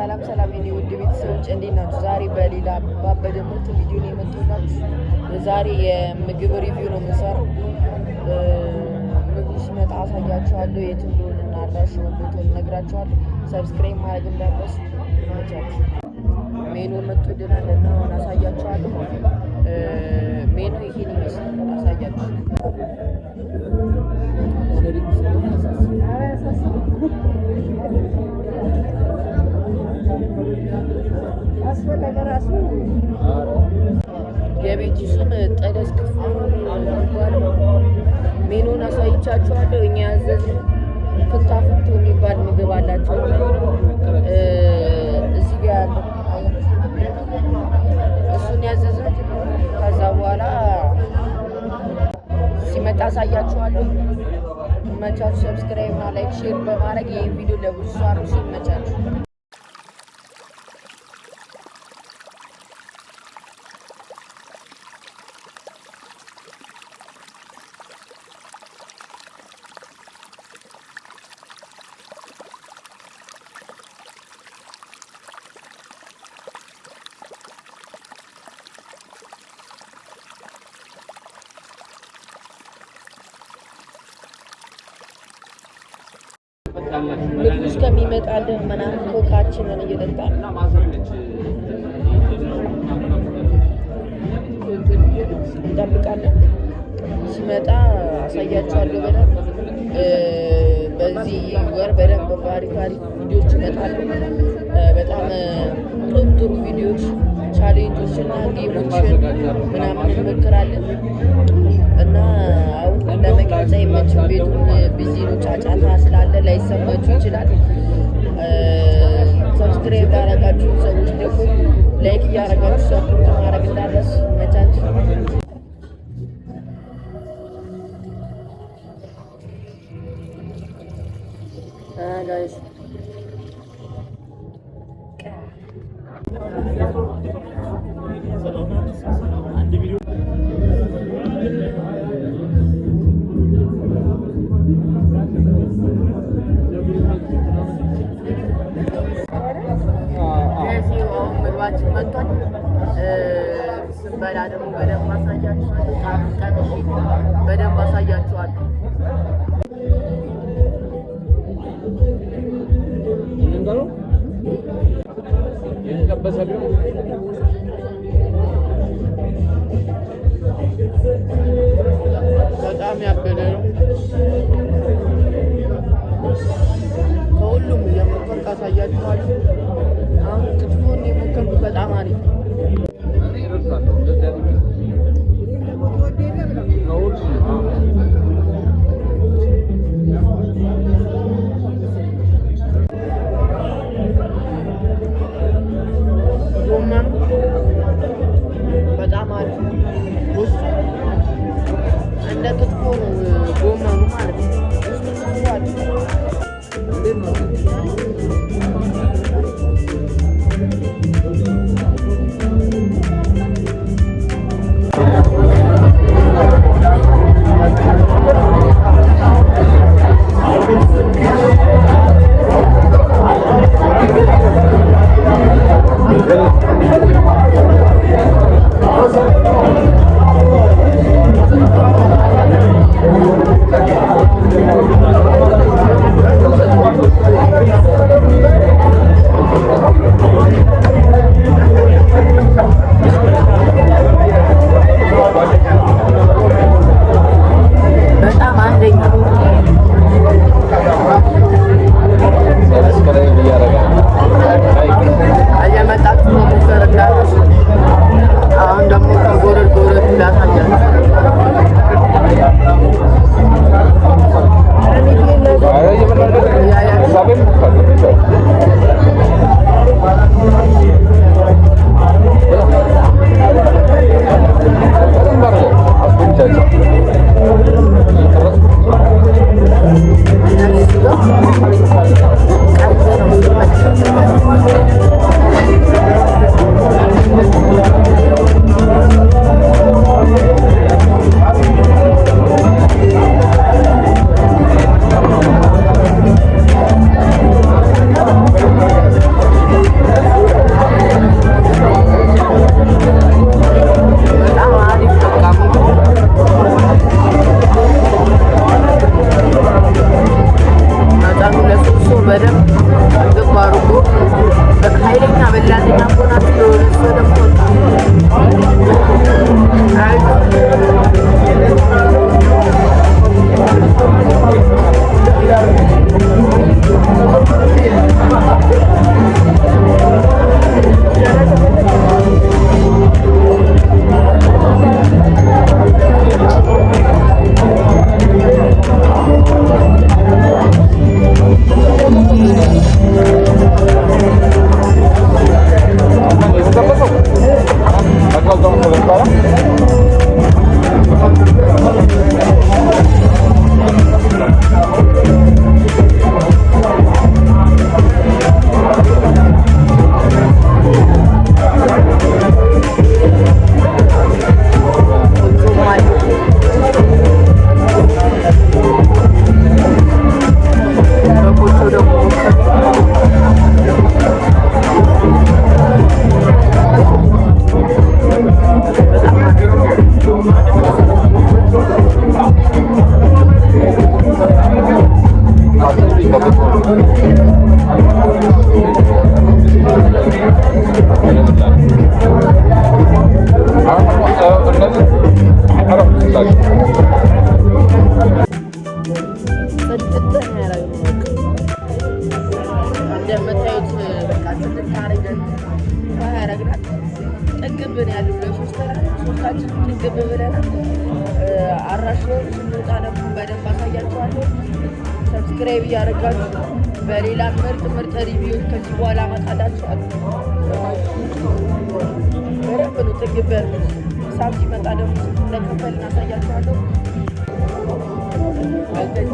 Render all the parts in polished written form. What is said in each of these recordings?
ሰላም ሰላም የኔ ውድ ቤተሰቦች እንዴት ናችሁ? ዛሬ በሌላ ባበደ ምርጥ ቪዲዮ ነው የመጣሁላችሁ። ዛሬ የምግብ ሪቪው ነው የምሰራው። ምግቡ ሲመጣ አሳያችኋለሁ። የት እንደሆነ እና አድራሻውን ቦታውን እነግራችኋለሁ። ሰብስክራይብ ማድረግ እንዳትረሱ። ይመቻችሁ። ሜኑ መጥቶልናል እና አሁን አሳያችኋለሁ። ሜኑ ይሄን ይመስላል። አሳያችሁ የቤቱ ስም ጠደስ ክትፎ የሚባለው። ሜኑን አሳይቻችኋለሁ። እኛ ያዘዝነው ፍታፍቶ የሚባል ምግብ አላቸው እዚህ ጋር ያለው እሱን ያዘዝነው። ከዛ በኋላ ሲመጣ አሳያችኋለሁ። ይመቻችሁ። ሰብስክራይብ እና ላይክ ሼር በማድረግ ይህን ቪዲዮ ለብዙ ሰው አድርሱ። ይመቻችሁ። ምግቡ እስከሚመጣልን ምናምን ኮካችንን እየጠጣን እንጠብቃለን። ሲመጣ አሳያችኋለሁ በደንብ። በዚህ ወር በደንብ አሪፍ ቪዲዮዎች ይመጣሉ። በጣም ጥሩ ቪዲዮዎች፣ ቻሌንጆች እና ጌሞችን ምናምን እንሞክራለን እና አሁን ለመግለጫ የመችው ቤቱን ቢዚ ነው፣ ጫጫታ ስላለ ላይሰማችሁ ይችላል። ሰብስክራይብ ያደረጋችሁ ሰዎች ደግሞ ላይክ እያደረጋችሁ ሰፖርት ማድረግ እንዳትረሱ። ይመቻችሁ። ጋይስ ምግባችን መጥቷል። ስንበላ ደግሞ በደንብ አሳያችኋለሁ። ቀምሼ በደንብ አሳያችኋለሁ። በጣም ያበደ ነው። ከሁሉም የሞከርኩ አሳያችኋለሁ። አሁን ክትፎን የሞከርኩት በጣም አሪፍ ነው። ጎመኑ በጣም አሪፍ ነው። ውስጡ እንደ ክትፎ ነው ጎመኑ ማለት ነው። ውስጡ አሪፍ ነው። ስንታረገን ያረግናል። ጥግብን ያሉ ሶስታችን ጥግብ ብለናል። አራሽ ስንወጣ ደግሞ በደንብ አሳያችኋለሁ። ሰብስክራይብ እያደረጋችሁ በሌላ ምርጥ ሪቪው ከዚህ በኋላ አመጣላችኋለሁ። በደንብ ነው ጥግብ ያሉት። ሂሳብ ሲመጣ ደግሞ እንደከፈል እናሳያችኋለሁ።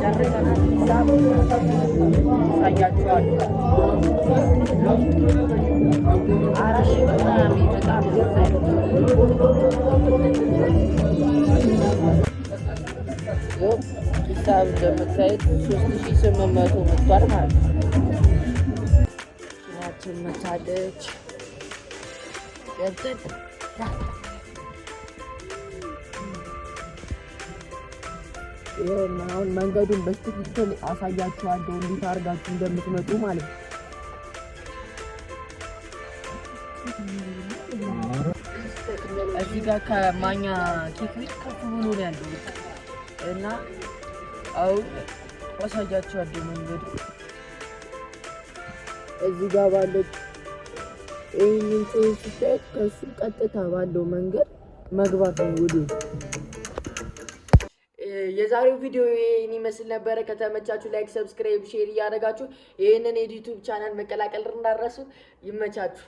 ጨርሰናል። ሂሳብ አሳያችኋለሁ። 4,000 ምናምን በጣም ገዛ ሂሳብ እንደምታዩት 3,800 መጥቷል ማለት ነው። መኪናችን መታለች። ገብተን ይሄን አሁን መንገዱን በትክክል አሳያችኋለሁ እንዴት አድርጋችሁ እንደምትመጡ ማለት ነው። እዚህ ጋር ከማኛ ኬክ ቤት ከፍ ብሎ ነው ያለው እና አሁን አሳያችኋለሁ መንገዱ እዚህ ጋር ባለው ይሄን ስቴት ከሱ ቀጥታ ባለው መንገድ መግባት ነው ወደ የዛሬው ቪዲዮ ይሄን ይመስል ነበር። ከተመቻችሁ ላይክ፣ ሰብስክራይብ፣ ሼር እያደረጋችሁ ይሄንን የዩቲዩብ ቻናል መቀላቀል እንዳትረሱ። ይመቻችሁ።